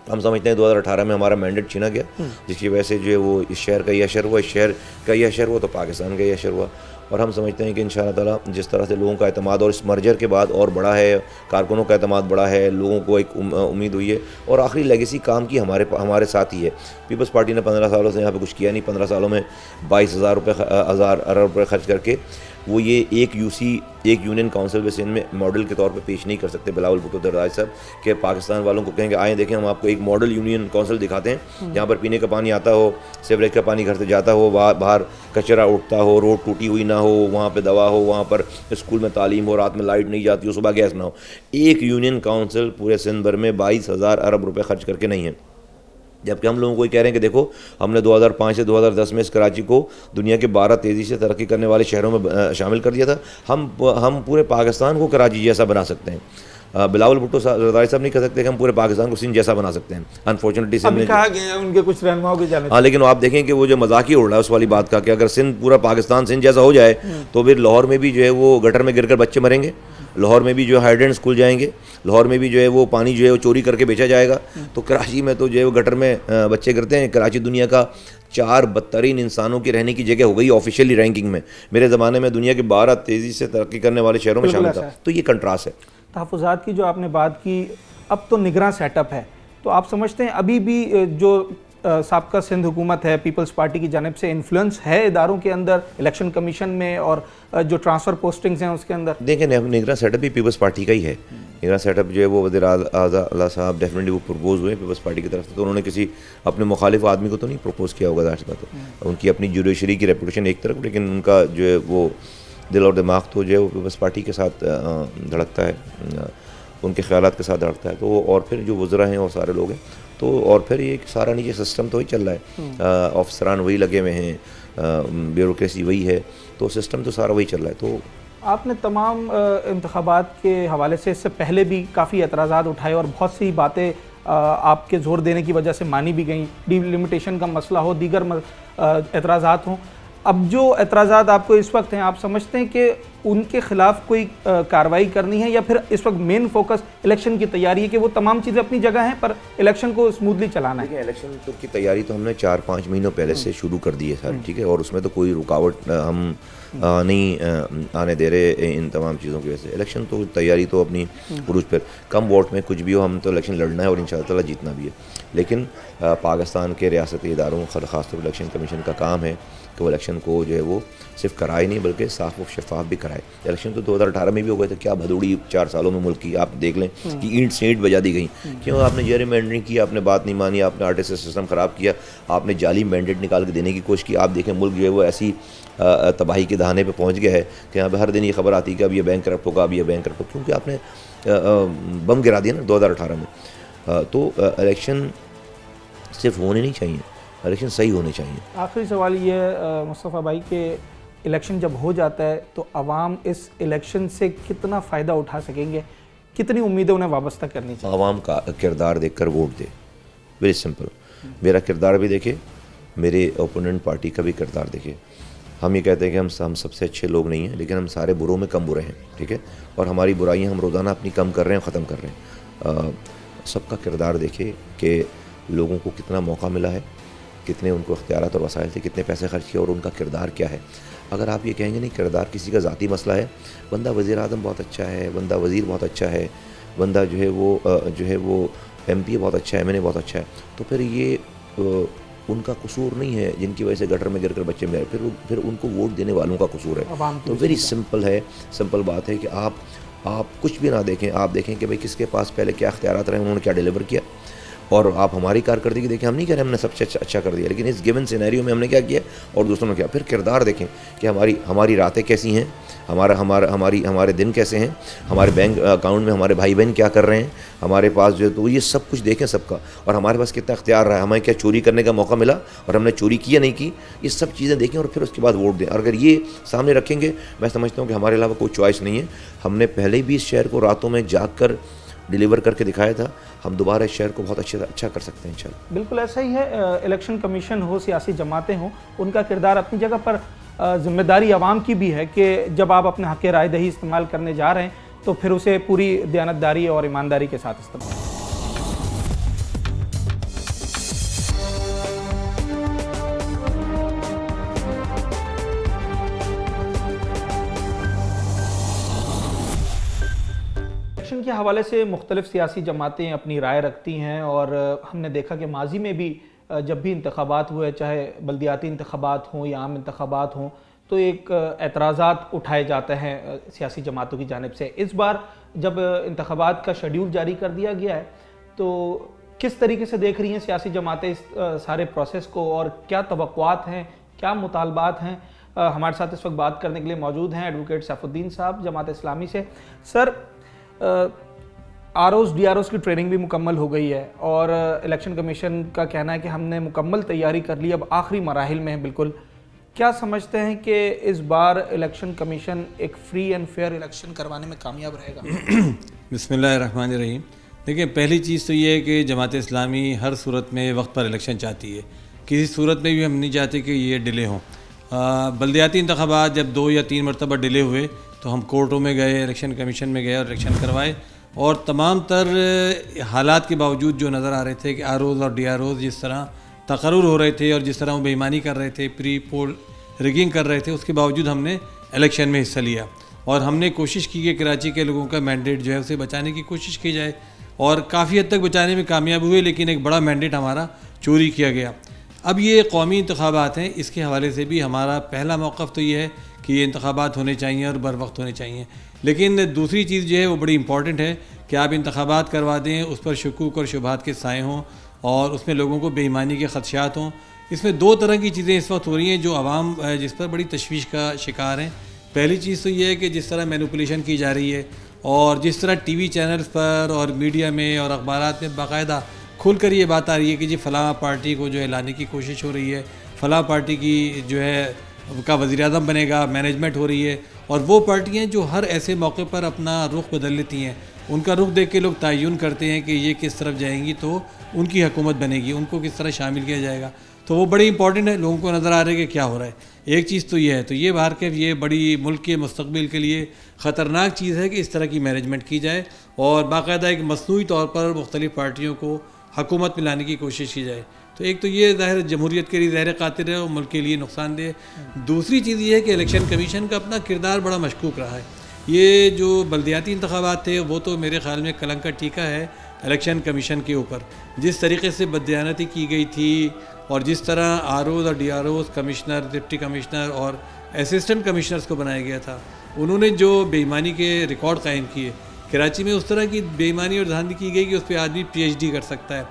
हम समझते हैं 2018 में हमारा मैंडेट छीना गया, जिसकी वजह से जो है वो इस शहर का ही असर हुआ, इस शहर का ही असर हुआ तो पाकिस्तान का ही असर हुआ। और हम समझते हैं कि इंशाअल्लाह ताला जिस तरह से लोगों का एतमाद और इस मर्जर के बाद और बड़ा है, कारकुनों का एतमाद बड़ा है, लोगों को एक उम्मीद हुई है। और आखिरी लेगेसी काम की हमारे साथ ही है। पीपल्स पार्टी ने 15 सालों से यहाँ पे कुछ किया नहीं। 15 सालों में 22,000 अरब रुपये खर्च करके वो ये एक यूनियन काउंसिल वे सिंध में मॉडल के तौर पे पेश नहीं कर सकते। बिलावल भुट्टो दरदारी साहब के पाकिस्तान वालों को कहेंगे आए देखें हम आपको एक मॉडल यूनियन काउंसिल दिखाते हैं जहाँ पर पीने का पानी आता हो, सीवरेज का पानी घर से जाता हो, बाहर कचरा उठता हो, रोड टूटी हुई ना हो, वहाँ पे दवा हो, वहाँ पर स्कूल में तालीम हो, रात में लाइट नहीं जाती हो, सुबह गैस ना हो। एक यूनियन काउंसिल पूरे सिंध भर में 22,000 अरब रुपये खर्च करके नहीं है। जबकि हम लोगों को कह रहे हैं कि देखो हमने 2005 से 2010 में इस कराची को दुनिया के 12 तेज़ी से तरक्की करने वाले शहरों में शामिल कर दिया था। हम पूरे पाकिस्तान को कराची जैसा बना सकते हैं। बिलावल भुट्टो दरदारी साहब नहीं कह सकते कि हम पूरे पाकिस्तान को सिंध जैसा बना सकते हैं। अनफॉर्चुनेटली सिंध कहा गया उनके कुछ रहनुमाओं की जानिब। हाँ, लेकिन आप देखें कि वो जो मजाक ही उड़ रहा है उस वाली बात का कि अगर सिंध पूरा पाकिस्तान सिंध जैसा हो जाए तो फिर लाहौर में भी जो है वो गटर में गिरकर बच्चे मरेंगे, लाहौर में भी जो है हाइड्रेंट स्कूल जाएंगे, लाहौर में भी जो है वो पानी जो है वो चोरी करके बेचा जाएगा। तो कराची में तो जो है वो गटर में बच्चे गिरते हैं। कराची दुनिया का 4 बदतरीन इंसानों की रहने की जगह हो गई ऑफिशियली रैंकिंग में। मेरे ज़माने में दुनिया के 12 तेज़ी से तरक्की करने वाले शहरों में शामिल था। तो ये कंट्रास्ट है। तहफ़्फ़ुज़ात की जो आपने बात की, अब तो निगरान सेटअप है, तो आप समझते हैं अभी भी जो साबका सिंध हुकूमत है, पीपल्स पार्टी की जानिब से इन्फ्लुएंस है इदारों के अंदर, इलेक्शन कमीशन में और जो ट्रांसफ़र पोस्टिंग्स हैं उसके अंदर? देखें, निगरान सेटअप भी पीपल्स पार्टी का ही है। निगरान सेटअप जो है वो वज़ीर आज़ा साहब डेफिनेटली वो प्रपोज हुए पीपल्स पार्टी की तरफ से, तो उन्होंने किसी अपने मुखालिफ आदमी को तो नहीं प्रपोज किया होगा, ज़ाहिर बात है। उनकी अपनी जुडिशरी की रेपुटेशन एक तरफ, लेकिन उनका जो है वो दिल और दिमाग तो जो है वो पीपल्स पार्टी के साथ धड़कता है, उनके ख्यालात के साथ धड़कता है। तो और फिर जो वज़रा हैं और सारे लोग हैं, तो और फिर ये सारा नीचे सिस्टम तो ही चल रहा है, अफसरान वही लगे हुए हैं, ब्यूरोक्रेसी वही है, तो सिस्टम तो सारा वही चल रहा है। तो आपने तमाम इंतखाबात के हवाले से इससे पहले भी काफ़ी एतराज़ात उठाए और बहुत सी बातें आपके ज़ोर देने की वजह से मानी भी गई, डिलिमिटेशन का मसला हो, दीगर एतराज़ात हों। अब जो एतराज़ात आपको इस वक्त हैं, आप समझते हैं कि उनके ख़िलाफ़ कोई कार्रवाई करनी है, या फिर इस वक्त मेन फोकस इलेक्शन की तैयारी है कि वो तमाम चीज़ें अपनी जगह हैं पर इलेक्शन को स्मूथली चलाना है? इलेक्शन तो की तैयारी तो हमने 4-5 महीनों पहले से शुरू कर दी है सारी, ठीक है, और उसमें तो कोई रुकावट हम नहीं आने दे रहे इन तमाम चीज़ों की वजह से। इलेक्शन तो तैयारी तो अपनी उरूज पर, कम वोट में कुछ भी हो, हम तो इलेक्शन लड़ना है और इंशाअल्लाह ताला जीतना भी है। लेकिन पाकिस्तान के रियासती इदारों, ख़ासतौर पर इलेक्शन कमीशन का काम है कि वो इलेक्शन को जो है वो सिर्फ कराए नहीं बल्कि साफ और शफाफ भी कराए। इलेक्शन तो 2018 में भी हो गए थे, क्या भदौड़ी 4 सालों में मुल्क की, आप देख लें कि ईंट से ईंट बजा दी गई। क्यों? आपने जेरमैंडरिंग की, आपने बात नहीं मानी, आपने आर्टिस्ट सिस्टम ख़राब किया, आपने जाली मैंडेट निकाल के देने की कोशिश की। आप देखें मुल्क जो है वो ऐसी तबाही के दहाने पे पहुंच गया है कि यहाँ पे हर दिन ये खबर आती है कि अब ये बैंक करप्ट होगा, अब ये बैंक करप्ट होगा, क्योंकि आपने बम गिरा दिया ना 2018 में। तो इलेक्शन सिर्फ होने नहीं चाहिए, इलेक्शन सही होने चाहिए। आखिरी सवाल ये मुस्तफ़ा भाई के इलेक्शन जब हो जाता है तो आवाम इस इलेक्शन से कितना फ़ायदा उठा सकेंगे, कितनी उम्मीदें उन्हें वाबस्ता करनी चाहिए? आवाम का किरदार देखकर वोट दे, वेरी सिंपल। मेरा किरदार भी देखे, मेरे ओपोनेंट पार्टी का भी किरदार देखे। हम ये कहते हैं कि हम सबसे अच्छे लोग नहीं हैं, लेकिन हम सारे बुरों में कम बुरे हैं, ठीक है, और हमारी बुराइयां हम रोज़ाना अपनी कम कर रहे हैं, ख़त्म कर रहे हैं। सबका किरदार देखे कि लोगों को कितना मौका मिला है, कितने उनको इख्तियारात और वसाइल थे, कितने पैसे खर्च किए और उनका किरदार क्या है। अगर आप ये कहेंगे नहीं किरदार किसी का ज़ाती मसला है, बंदा वज़ीर आज़म बहुत अच्छा है, बंदा वज़ीर बहुत अच्छा है, बंदा जो है वो MP बहुत अच्छा है, मैंने बहुत अच्छा है, तो फिर ये उनका कसूर नहीं है जिनकी वजह से गटर में गिरकर बच्चे मिले, फिर उनको वोट देने वालों का कसूर है। तो वेरी सिंपल है, सिंपल बात है कि आप कुछ भी ना देखें, आप देखें कि भाई किसके पास पहले क्या इख्तियारात रहे, उन्होंने क्या डिलीवर किया, और आप हमारी कारकर्दगी देखें। हम नहीं कह रहे हमने सबसे अच्छा कर दिया, लेकिन इस गिवन सिनेरियो में हमने क्या किया और दूसरों ने क्या। फिर किरदार देखें कि हमारी रातें कैसी हैं, हमारे दिन कैसे हैं, हमारे बैंक अकाउंट में हमारे भाई बहन क्या कर रहे हैं, हमारे पास जो है, तो ये सब कुछ देखें सबका, और हमारे पास कितना इख्तियार रहा है, हमें क्या चोरी करने का मौका मिला और हमने चोरी की या नहीं की, ये सब चीज़ें देखें और फिर उसके बाद वोट दें। और अगर ये सामने रखेंगे, मैं समझता हूँ कि हमारे अलावा कोई चॉइस नहीं है। हमने पहले ही भी इस शहर को रातों में जाग कर डिलीवर करके दिखाया था, हम दोबारा इस शहर को बहुत अच्छा कर सकते हैं इंशाल्लाह। बिल्कुल ऐसा ही है। इलेक्शन कमीशन हो, सियासी जमातें हों, उनका किरदार अपनी जगह पर, जिम्मेदारी आवाम की भी है कि जब आप अपने हक़ राय दही इस्तेमाल करने जा रहे हैं तो फिर उसे पूरी दयानतदारी और ईमानदारी के साथ इस्तेमाल। इलेक्शन के हवाले से मुख्तलिफ सियासी जमातें अपनी राय रखती हैं, और हमने देखा कि माजी में भी जब भी इंतखाबात हुए, चाहे बल्दियाती इंतखाबात हों या आम इंतखाबात हों, तो एक एतराज़ात उठाए जाते हैं सियासी जमातों की जानिब से। इस बार जब इंतखाबात का शेड्यूल जारी कर दिया गया है तो किस तरीके से देख रही हैं सियासी जमातें इस सारे प्रोसेस को, और क्या तवक्कुआत हैं, क्या मुतालबात हैं? हमारे साथ इस वक्त बात करने के लिए मौजूद हैं एडवोकेट सैफुद्दीन साहब जमात इस्लामी से। सर, ROs DROs की ट्रेनिंग भी मुकम्मल हो गई है और इलेक्शन कमीशन का कहना है कि हमने मुकम्मल तैयारी कर ली, अब आखिरी मराहिल में है बिल्कुल। क्या समझते हैं कि इस बार इलेक्शन कमीशन एक फ्री एंड फेयर इलेक्शन करवाने में कामयाब रहेगा? बिस्मिल्लाहिर्रहमानिर्रहीम। देखिए, पहली चीज़ तो ये है कि जमात इस्लामी हर सूरत में वक्त पर इलेक्शन चाहती है, किसी सूरत में भी हम नहीं चाहते कि ये डिले हों। बल्दियाती इंतखाबात जब 2 या 3 मरतबा डिले हुए तो हम कोर्टों में गए, इलेक्शन कमीशन में गए और इलेक्शन करवाए, और तमाम तर हालात के बावजूद जो नज़र आ रहे थे कि ROs और DROs जिस तरह तकर्रुर हो रहे थे और जिस तरह वो बेईमानी कर रहे थे, प्री पोल रिगिंग कर रहे थे, उसके बावजूद हमने इलेक्शन में हिस्सा लिया और हमने कोशिश की कि कराची के लोगों का मैंडेट जो है उसे बचाने की कोशिश की जाए, और काफ़ी हद तक बचाने में कामयाब हुए। लेकिन एक बड़ा मैंडेट हमारा चोरी किया गया। अब ये कौमी इंतखाबात हैं, इसके हवाले से भी हमारा पहला मौक़िफ़ तो ये है कि ये इंतखाबात होने चाहिए और बर वक्त होने चाहिए। लेकिन दूसरी चीज़ जो है वो बड़ी इंपॉर्टेंट है कि आप इंतखाबात करवा दें, उस पर शकूक और शुबहात के साए हों और उसमें लोगों को बेईमानी के ख़दशात हों। इसमें दो तरह की चीज़ें इस वक्त हो रही हैं जो आवाम जिस पर बड़ी तशवीश का शिकार हैं। पहली चीज़ तो ये है कि जिस तरह मैनिपुलेशन की जा रही है और जिस तरह टीवी चैनल्स पर और मीडिया में और अखबारात में बाकायदा खुल कर ये बात आ रही है कि जी फ़लाँ पार्टी को जो है लाने की कोशिश हो रही है, फ़लाँ पार्टी की जो है का वज़ीर-ए-आज़म बनेगा, मैनेजमेंट हो रही है। और वो पार्टियाँ जो हर ऐसे मौके पर अपना रुख बदल लेती हैं, उनका रुख देख के लोग तयन करते हैं कि ये किस तरफ जाएंगी तो उनकी हुकूमत बनेगी, उनको किस तरह शामिल किया जाएगा। तो वो बड़ी इंपॉर्टेंट है, लोगों को नज़र आ रहा है कि क्या हो रहा है। एक चीज़ तो ये है, तो ये बाहर के ये बड़ी मुल्क के मुस्तकबिल के लिए ख़तरनाक चीज़ है कि इस तरह की मैनेजमेंट की जाए और बाकायदा एक मसनूई तौर पर मुख्तलिफ़ पार्टियों को हुकूमत में लाने की कोशिश की जाए। तो एक तो ये ज़ाहिर जमहूरियत के लिए ज़ाहिर खातिर है और मुल्क के लिए नुकसानदेह। दूसरी चीज़ ये है कि इलेक्शन कमीशन का अपना किरदार बड़ा मशकूक रहा है। ये जो बल्दियाती इंतखाबात थे वो तो मेरे ख़्याल में कलंक का टीका है इलेक्शन कमीशन के ऊपर। जिस तरीके से बददियानती की गई थी और जिस तरह ROs और DROs, कमिश्नर, डिप्टी कमिश्नर और असिस्टेंट कमिश्नर्स को बनाया गया था, उन्होंने जो बेईमानी के रिकॉर्ड कायम किए कराची में, उस तरह की बेईमानी और धांधली की गई कि उस पर आदमी PhD कर सकता है।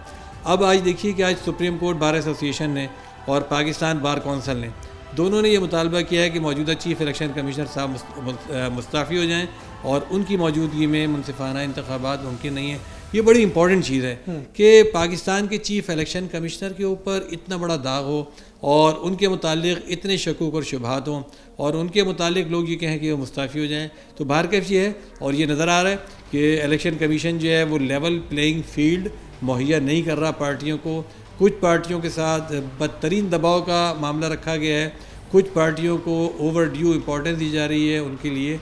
अब आज देखिए कि आज सुप्रीम कोर्ट बार एसोसिएशन ने और पाकिस्तान बार कौंसिल ने दोनों ने ये मुतालबा किया है कि मौजूदा चीफ़ इलेक्शन कमिश्नर साहब मुस्ताफ़ी हो जाएं और उनकी मौजूदगी में मुनसिफाना इंतखाबात मुमकिन नहीं है। ये बड़ी इंपॉर्टेंट चीज़ है कि पाकिस्तान के चीफ़ इलेक्शन कमिश्नर के ऊपर इतना बड़ा दाग हो और उनके मुतालिक इतने शकूक और शुबहात हों और उनके मुतालिक लोग ये कहें कि वो मुस्ताफ़ी हो जाएं। तो बाहर कैफ ये है और ये नज़र आ रहा है कि इलेक्शन कमीशन जो है वो लेवल प्लेइंग फील्ड मुहैया नहीं कर रहा पार्टियों को। कुछ पार्टियों के साथ बदतरीन दबाव का मामला रखा गया है, कुछ पार्टियों को ओवर ड्यू इम्पोर्टेंस दी जा रही है, उनके लिए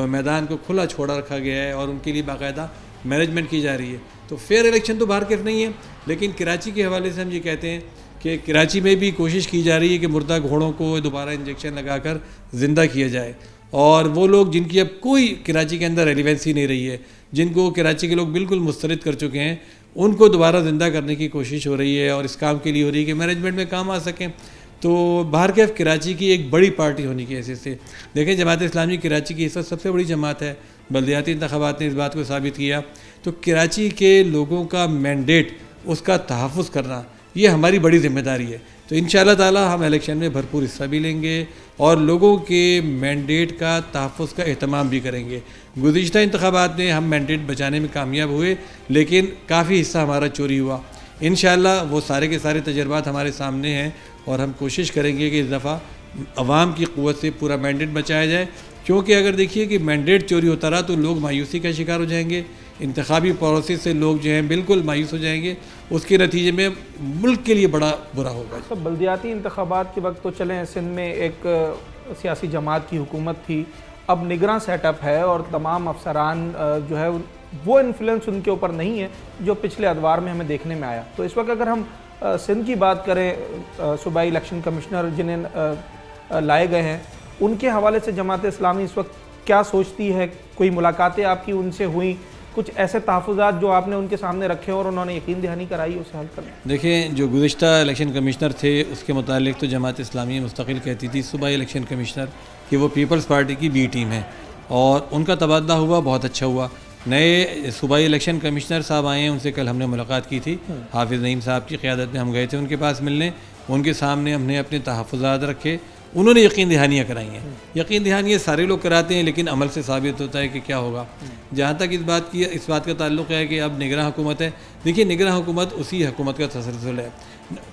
मैदान को खुला छोड़ा रखा गया है और उनके लिए बाकायदा मैनेजमेंट की जा रही है। तो फेयर इलेक्शन तो बाहर कैफ नहीं है। लेकिन कराची के हवाले से हम ये कहते हैं कि कराची में भी कोशिश की जा रही है कि मुर्दा घोड़ों को दोबारा इंजेक्शन लगाकर ज़िंदा किया जाए और वो लोग जिनकी अब कोई कराची के अंदर रेलिवेंसी नहीं रही है, जिनको कराची के लोग बिल्कुल मुस्तरद कर चुके हैं, उनको दोबारा ज़िंदा करने की कोशिश हो रही है और इस काम के लिए हो रही है कि मैनेजमेंट में काम आ सकें। तो बाहर कैफ कराची की एक बड़ी पार्टी होने की हैसियत से देखें, जमात इस्लामी कराची की इस वक्त सबसे बड़ी जमात है। बल्दियाती इंतखाबात ने इस बात को साबित किया। तो कराची के लोगों का मैंडेट, उसका तहफ़्फ़ुज़ करना, ये हमारी बड़ी ज़िम्मेदारी है। तो इंशाअल्लाह ताला हम इलेक्शन में भरपूर हिस्सा भी लेंगे और लोगों के मैंडेट का तहफ़्फ़ुज़ का एहतमाम भी करेंगे। गुज़िश्ता इंतखाबात में हम मैंडेट बचाने में कामयाब हुए, लेकिन काफ़ी हिस्सा हमारा चोरी हुआ। इंशाअल्लाह वो सारे के सारे तजर्बात हमारे सामने हैं और हम कोशिश करेंगे कि इस दफ़ा अवाम की क़ुव्वत से पूरा मैंडेट बचाया जाए। क्योंकि अगर देखिए कि मैंडेट चोरी होता रहा तो लोग मायूसी का शिकार हो जाएंगे, इंतखाबी प्रोसेस से लोग जो हैं बिल्कुल मायूस हो जाएंगे, उसके नतीजे में मुल्क के लिए बड़ा बुरा होगा। तो बल्दियाती इंतखाबात के वक्त तो चलें, सिंध में एक सियासी जमात की हुकूमत थी, अब निगरान सेटअप है और तमाम अफसरान जो है वो इन्फ्लुएंस उनके ऊपर नहीं है जो पिछले अदवार में हमें देखने में आया। तो इस वक्त अगर हम सिंध की बात करें, सूबाई इलेक्शन कमिश्नर जिन्हें लाए गए हैं, उनके हवाले से जमात इस्लामी इस वक्त क्या सोचती है? कोई मुलाकातें आपकी उनसे हुई? कुछ ऐसे तहफ़्फ़ुज़ात जो आपने उनके सामने रखे और उन्होंने यकीन दहानी कराई उसे हल करना? देखिए, जो गुज़िश्ता इलेक्शन कमिश्नर थे उसके मुतालिक तो जमात इस्लामी मुस्तकिल कहती थी सूबाई इलेक्शन कमिश्नर कि वो पीपल्स पार्टी की बी टीम है और उनका तबादला हुआ, बहुत अच्छा हुआ। नए सूबाई इलेक्शन कमिश्नर साहब आए हैं, उनसे कल हमने मुलाकात की थी। हाफिज़ नईम साहब की क़यादत में हम गए थे उनके पास मिलने, उनके सामने हमने अपने तहफ़्फ़ुज़ात रखे, उन्होंने यकीन दहानियाँ कराई हैं। यकीन दहानियाँ सारे लोग कराते हैं लेकिन अमल से साबित होता है कि क्या होगा। जहाँ तक इस बात का ताल्लुक़ है कि अब निगरान हुकूमत है, देखिए निगरान हुकूमत उसी हुकूमत का तसलसल है।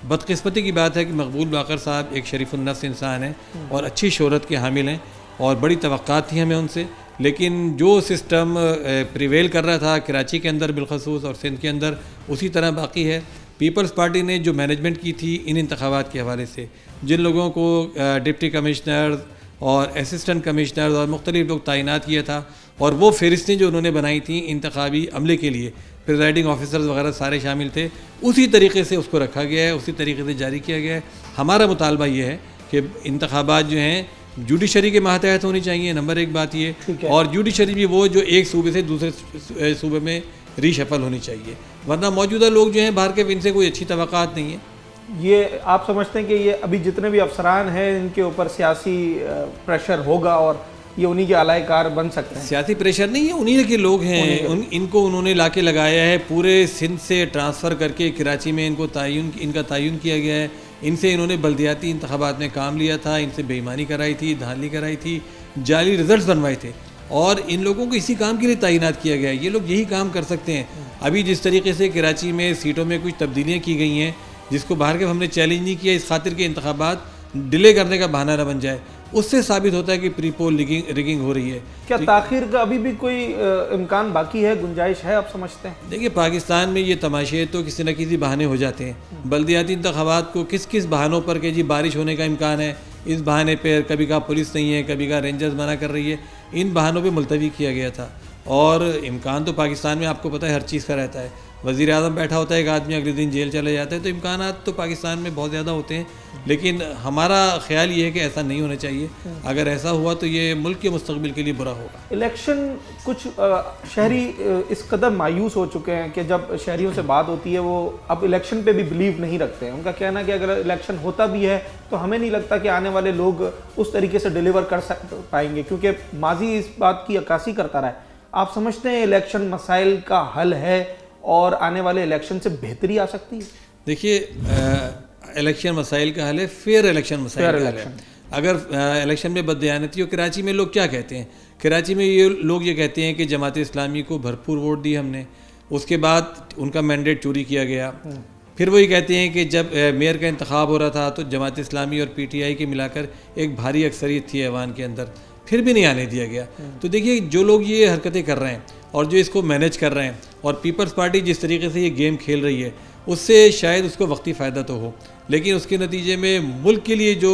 बदकिस्मती की बात है कि मकबूल बाकर साहब एक शरीफुन्नफ्स इंसान हैं और अच्छी शोहरत के हामिल हैं और बड़ी तवक्कात थी हमें उनसे, लेकिन जो सिस्टम प्रिवेल कर रहा था कराची के अंदर बिलखसूस और सिंध के अंदर, उसी तरह बाकी है। पीपल्स पार्टी ने जो मैनेजमेंट की थी इन इंतखाबात के हवाले से, जिन लोगों को डिप्टी कमिश्नर और असिस्टेंट कमिश्नर और मुख्तलिफ लोग तैनात किया था और वो फ़हरिस्तें जो उन्होंने बनाई थी इंतखाबी अमले के लिए, प्रिजाइडिंग ऑफिसर्स वगैरह सारे शामिल थे, उसी तरीके से उसको रखा गया है, उसी तरीके से जारी किया गया है। हमारा मुतालबा ये है कि इंतखाबात जो हैं जुडिशरी के मातहत होनी चाहिए, नंबर एक बात ये, और जुडिशरी भी वो जो एक सूबे से दूसरे सूबे में रीशफल होनी चाहिए, वरना मौजूदा लोग जो हैं बाहर के इनसे कोई अच्छी तवक्कात नहीं है। ये आप समझते हैं कि ये अभी जितने भी अफसरान हैं इनके ऊपर सियासी प्रेशर होगा और ये उन्हीं के अलायकार बन सकते हैं? सियासी प्रेशर नहीं है, उन्हीं के लोग हैं, इनको उन्होंने लाके लगाया है, पूरे सिंध से ट्रांसफ़र करके कराची में इनका तयन किया गया है। इनसे इन्होंने बल्दियाती इंतखाबात में काम लिया था, इनसे बेईमानी कराई थी, धांधली कराई थी, जाली रिजल्ट बनवाए थे और इन लोगों को इसी काम के लिए तैनात किया गया है। ये लोग यही काम कर सकते हैं। अभी जिस तरीके से कराची में सीटों में कुछ तब्दीलियाँ की गई हैं जिसको बाहर के हमने चैलेंज नहीं किया, इस खातिर के इंतखाबात डिले करने का बहाना न बन जाए, उससे साबित होता है कि प्री पोल रिगिंग हो रही है। क्या ताखिर का अभी भी कोई इम्कान बाकी है, गुंजाइश है, आप समझते हैं? देखिए, पाकिस्तान में ये तमाशे तो किसी न किसी बहाने हो जाते हैं। बल्दियाती इंतखाबात को किस किस बहानों पर कि जी बारिश होने का इम्कान है, इस बहाने पर कभी कहा पुलिस नहीं है, कभी कहा रेंजर्स मना कर रही है, इन बहानों पर मुलतवी किया गया था। और इम्कान तो पाकिस्तान में आपको पता है हर चीज़ का रहता है। वज़ीर आज़म बैठा होता है, एक आदमी अगले दिन जेल चले जाता है, तो इम्कानात तो पाकिस्तान में बहुत ज़्यादा होते हैं। लेकिन हमारा ख्याल ये है कि ऐसा नहीं होना चाहिए। अगर ऐसा हुआ तो ये मुल्क के मुस्तकबिल के लिए बुरा होगा। इलेक्शन कुछ शहरी इस कदर मायूस हो चुके हैं कि जब शहरियों से बात होती है वो अब इलेक्शन पे भी बिलीव नहीं रखते हैं। उनका कहना है कि अगर इलेक्शन होता भी है तो हमें नहीं लगता कि आने वाले लोग उस तरीके से डिलीवर कर पाएंगे, क्योंकि माजी इस बात की अक्कासी करता रहा है। आप समझते हैं इलेक्शन मसाइल का हल है और आने वाले इलेक्शन से बेहतरी आ सकती है? देखिए, इलेक्शन मसाइल का हल है, फेयर इलेक्शन मसाइल का हल है। अगर इलेक्शन में बददियानती हो, कराची में लोग क्या कहते हैं, कराची में लोग ये कहते हैं कि जमात इस्लामी को भरपूर वोट दी हमने, उसके बाद उनका मैंडेट चोरी किया गया। फिर वही कहते हैं कि जब मेयर का इंतखाब हो रहा था तो जमात इस्लामी और PTI के मिलाकर एक भारी अक्सरियत थी ऐवान के अंदर, फिर भी नहीं आने दिया गया। तो देखिए, जो लोग ये हरकतें कर रहे हैं और जो इसको मैनेज कर रहे हैं और पीपल्स पार्टी जिस तरीके से ये गेम खेल रही है, उससे शायद उसको वक्ती फ़ायदा तो हो, लेकिन उसके नतीजे में मुल्क के लिए जो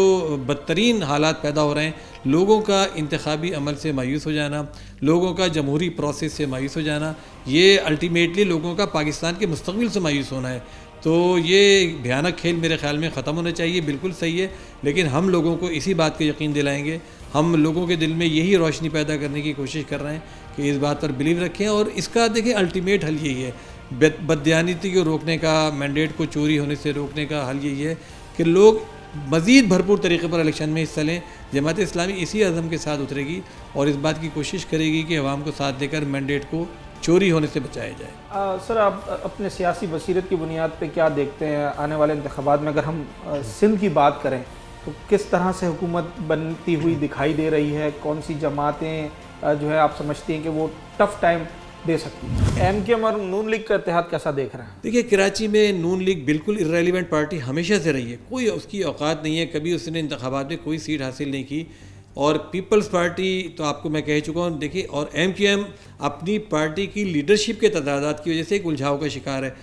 बदतरीन हालात पैदा हो रहे हैं, लोगों का इंतखाबी अमल से मायूस हो जाना, लोगों का जमहूरी प्रोसेस से मायूस हो जाना, ये अल्टीमेटली लोगों का पाकिस्तान के मुस्तकबिल से मायूस होना है। तो ये भयानक खेल मेरे ख्याल में ख़त्म होना चाहिए। बिल्कुल सही है, लेकिन हम लोगों को इसी बात का यकीन दिलाएंगे, हम लोगों के दिल में यही रोशनी पैदा करने की कोशिश कर रहे हैं कि इस बात पर बिलीव रखें। और इसका देखिए अल्टीमेट हल यही है, बददियानती को रोकने का, मैंडेट को चोरी होने से रोकने का हल यही है कि लोग मज़ीद भरपूर तरीके पर इलेक्शन में हिस्सा लें। जमात इस्लामी इसी अज़म के साथ उतरेगी और इस बात की कोशिश करेगी कि अवाम को साथ देकर मैंडेट को चोरी होने से बचाया जाए। सर, आप अपने सियासी बसीरत की बुनियाद पे क्या देखते हैं आने वाले इंतखाबात में? अगर हम सिंध की बात करें तो किस तरह से हुकूमत बनती हुई दिखाई दे रही है? कौन सी जमातें जो है आप समझती हैं कि वो टफ़ टाइम दे सकती है? MKM और नून लीग का इत्तेहाद कैसा देख रहे हैं? देखिए, कराची में नून लीग बिल्कुल इर्रेलेवेंट पार्टी हमेशा से रही है, कोई उसकी औकात नहीं है, कभी उसने इंतखाबात में कोई सीट हासिल नहीं की। और पीपल्स पार्टी तो आपको मैं कह चुका हूँ। देखिए, और MKM अपनी पार्टी की लीडरशिप के तदादात की वजह से एक उलझाव का शिकार है।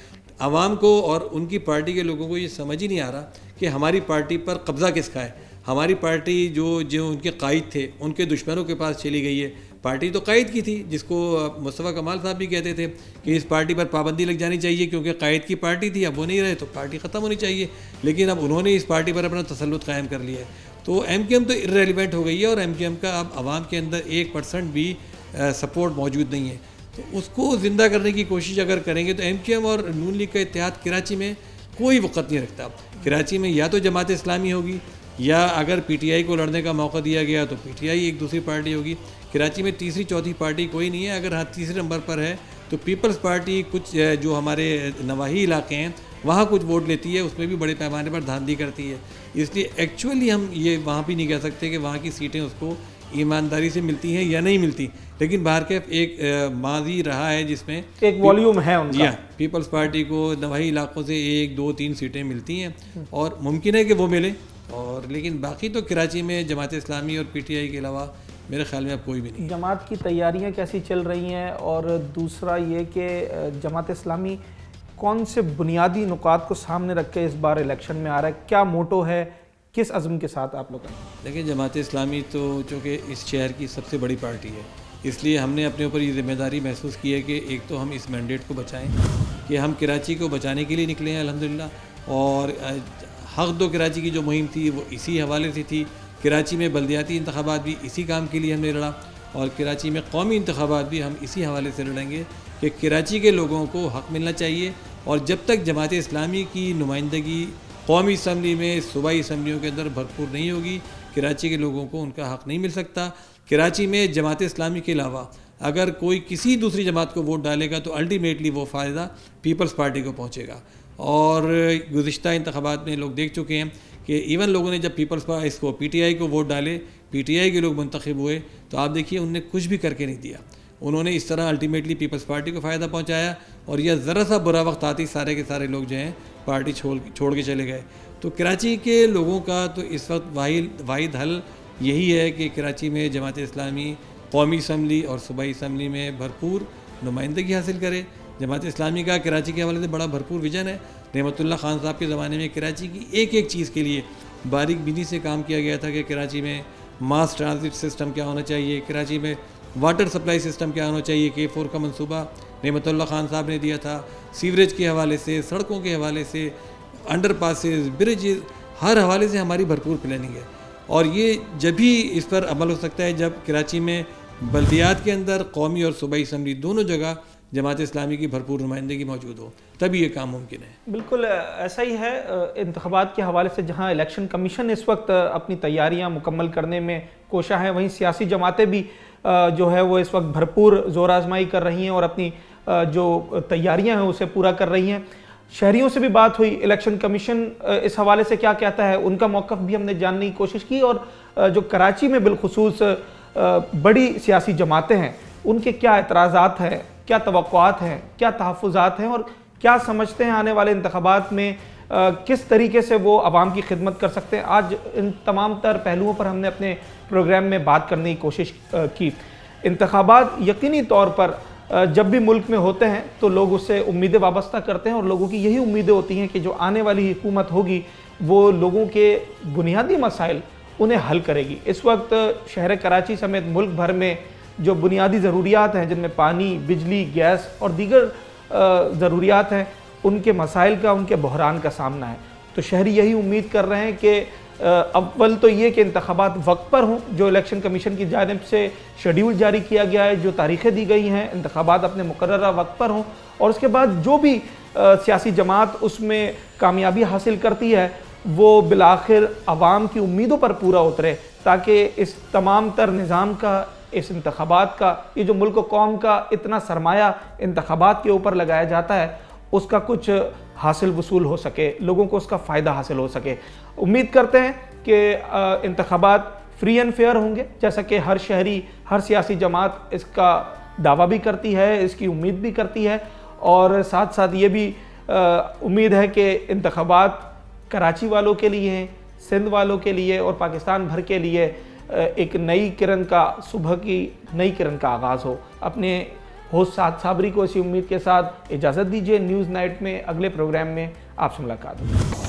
आवाम को और उनकी पार्टी के लोगों को ये समझ ही नहीं आ रहा कि हमारी पार्टी पर कब्ज़ा किसका है। हमारी पार्टी जो उनके कायद थे उनके दुश्मनों के पास चली गई है। पार्टी तो कायद की थी, जिसको मुस्तफ़ा कमाल साहब भी कहते थे कि इस पार्टी पर पाबंदी लग जानी चाहिए क्योंकि कायद की पार्टी थी, अब वो नहीं रहे तो पार्टी ख़त्म होनी चाहिए। लेकिन अब उन्होंने इस पार्टी पर अपना तसल्लुत कायम कर लिया है। तो MKM तो इर्रेलेवेंट हो गई है और MKM का अब आवाम के अंदर 1% भी सपोर्ट मौजूद नहीं है। तो उसको ज़िंदा करने की कोशिश अगर करेंगे तो MKM और नून लीग का इत्तेहाद कराची में कोई वक़्त नहीं रखता। कराची में या तो जमात इस्लामी होगी या अगर PTI को लड़ने का मौका दिया गया तो PTI एक दूसरी पार्टी होगी। कराची में तीसरी चौथी पार्टी कोई नहीं है। अगर हाँ तीसरे नंबर पर है तो पीपल्स पार्टी कुछ जो हमारे नवाही इलाके हैं वहाँ कुछ वोट लेती है, उसमें भी बड़े पैमाने पर धांधली करती है। इसलिए एक्चुअली हम ये वहाँ भी नहीं कह सकते कि वहाँ की सीटें उसको ईमानदारी से मिलती हैं या नहीं मिलती। लेकिन बाहर के एक माजी रहा है जिसमें एक वॉल्यूम है उनका। पीपल्स पार्टी को नवाही इलाकों से 1, 2, 3 सीटें मिलती हैं और मुमकिन है कि वो मिले। और लेकिन बाकी तो कराची में जमात इस्लामी और PTI के अलावा मेरे ख्याल में अब कोई भी नहीं। जमात की तैयारियां कैसी चल रही हैं? और दूसरा ये कि जमात इस्लामी कौन से बुनियादी नुकात को सामने रख के इस बार इलेक्शन में आ रहा है? क्या मोटो है, किस अज़्म के साथ आप लोग? देखिए, जमात इस्लामी तो चूँकि इस शहर की सबसे बड़ी पार्टी है, इसलिए हमने अपने ऊपर ये जिम्मेदारी महसूस की है कि एक तो हम इस मैंडेट को बचाएं, कि हम कराची को बचाने के लिए निकले हैं अल्हम्दुलिल्लाह। और हक दो कराची की जो मुहिम थी वो इसी हवाले से थी। कराची में बल्दियाती इंतखाबात भी इसी काम के लिए हमने लड़ा और कराची में कौमी इंतखाबात भी हम इसी हवाले से लड़ेंगे कि कराची के लोगों को हक़ मिलना चाहिए। और जब तक जमात इस्लामी की नुमाइंदगी कौमी असम्बली में, सूबाई असम्बलियों के अंदर भरपूर नहीं होगी। कराची के लोगों को उनका हक़ नहीं मिल सकता। कराची में जमात इस्लामी के अलावा अगर कोई किसी दूसरी जमात को वोट डालेगा तो अल्टीमेटली वो फ़ायदा पीपल्स पार्टी को पहुँचेगा। और गुज़िश्ता इंतख़ाबात में लोग देख चुके हैं कि इवन लोगों ने जब पीपल्स पार्टी इसको PTI को वोट डाले, PTI के लोग मुंतखब हुए, तो आप देखिए उनने कुछ भी करके नहीं दिया। उन्होंने इस तरह अल्टीमेटली पीपल्स पार्टी को फ़ायदा पहुंचाया और यह ज़रा सा बुरा वक्त आती सारे के सारे लोग जो हैं पार्टी छोड़ के चले गए। तो कराची के लोगों का तो इस वक्त वाहिद हल यही है कि कराची में जमात इस्लामी कौमी असम्बली और सूबाई असम्बली में भरपूर नुमाइंदगी हासिल करे। जमात इस्लामी का कराची के हवाले से बड़ा भरपूर विजन है। रहमतुल्लाह खान साहब के ज़माने में कराची की एक एक चीज़ के लिए बारीक बीनी से काम किया गया था कि कराची में मास ट्रांजिट सिस्टम क्या होना चाहिए, कराची में वाटर सप्लाई सिस्टम क्या होना चाहिए। K4 का मंसूबा रहमतुल्लाह खान साहब ने दिया था। सीवरेज के हवाले से, सड़कों के हवाले से, अंडर पासेज, ब्रिजेज, हर हवाले से हमारी भरपूर प्लानिंग है। और ये जब भी इस पर अमल हो सकता है जब कराची में बल्दियात के अंदर कौमी और सूबाई असम्बली दोनों जगह जमात इस्लामी की भरपूर नुमाइंदगी मौजूद हो, तभी ये काम मुमकिन है। बिल्कुल ऐसा ही है। इंतख़ाबात के हवाले से जहाँ इलेक्शन कमीशन इस वक्त अपनी तैयारियाँ मुकम्मल करने में कोशा है, वहीं सियासी जमातें भी जो है वो इस वक्त भरपूर ज़ोर आजमाई कर रही हैं और अपनी जो तैयारियाँ हैं उसे पूरा कर रही हैं। शहरियों से भी बात हुई, इलेक्शन कमीशन इस हवाले से क्या कहता है, उनका मौक़िफ़ भी हमने जानने की कोशिश की। और जो कराची में बिलखुसूस बड़ी सियासी जमातें हैं उनके क्या एतराज़ात हैं, क्या तवक्कुआत हैं, क्या तहफ़्फ़ुज़ात हैं और क्या समझते हैं आने वाले इंतख़ाबात में किस तरीके से वो आवाम की खिदमत कर सकते हैं। आज इन तमाम तर पहलुओं पर हमने अपने प्रोग्राम में बात करने की कोशिश की। इंतख़ाबात यकीनी तौर पर जब भी मुल्क में होते हैं तो लोग उससे उम्मीदें वाबस्ता करते हैं और लोगों की यही उम्मीदें होती हैं कि जो आने वाली हुकूमत होगी वो लोगों के बुनियादी मसाइल उन्हें हल करेगी। इस वक्त शहर कराची समेत मुल्क भर में जो बुनियादी ज़रूरियात हैं, जिनमें पानी, बिजली, गैस और दीगर ज़रूरियात हैं, उनके मसाइल का, उनके बहरान का सामना है। तो शहरी यही उम्मीद कर रहे हैं कि अव्वल तो ये कि इंतख़ाबात वक्त पर हों, जो इलेक्शन कमीशन की जानिब से शेड्यूल जारी किया गया है, जो तारीखें दी गई हैं, इंतख़ाबात अपने मुकर्ररा वक्त पर हों और उसके बाद जो भी सियासी जमात उसमें कामयाबी हासिल करती है वो बिलाखिर आवाम की उम्मीदों पर पूरा उतरे, ताकि इस तमाम तर निज़ाम का, इस इंतख़ाबात का, ये जो मुल्क कौम का इतना सरमाया इंतख़ाबात के ऊपर लगाया जाता है, उसका कुछ हासिल वसूल हो सके, लोगों को उसका फ़ायदा हासिल हो सके। उम्मीद करते हैं कि इंतख़ाबात फ्री एंड फेयर होंगे, जैसा कि हर शहरी, हर सियासी जमात इसका दावा भी करती है, इसकी उम्मीद भी करती है। और साथ साथ ये भी उम्मीद है कि इंतख़ाबात कराची वालों के लिए हैं, सिंध वालों के लिए और पाकिस्तान भर के लिए एक नई किरण का, सुबह की नई किरण का आगाज़ हो। अपने होस्ट साद साबरी को इसी उम्मीद के साथ इजाज़त दीजिए। न्यूज़ नाइट में अगले प्रोग्राम में आपसे मुलाकात होगी।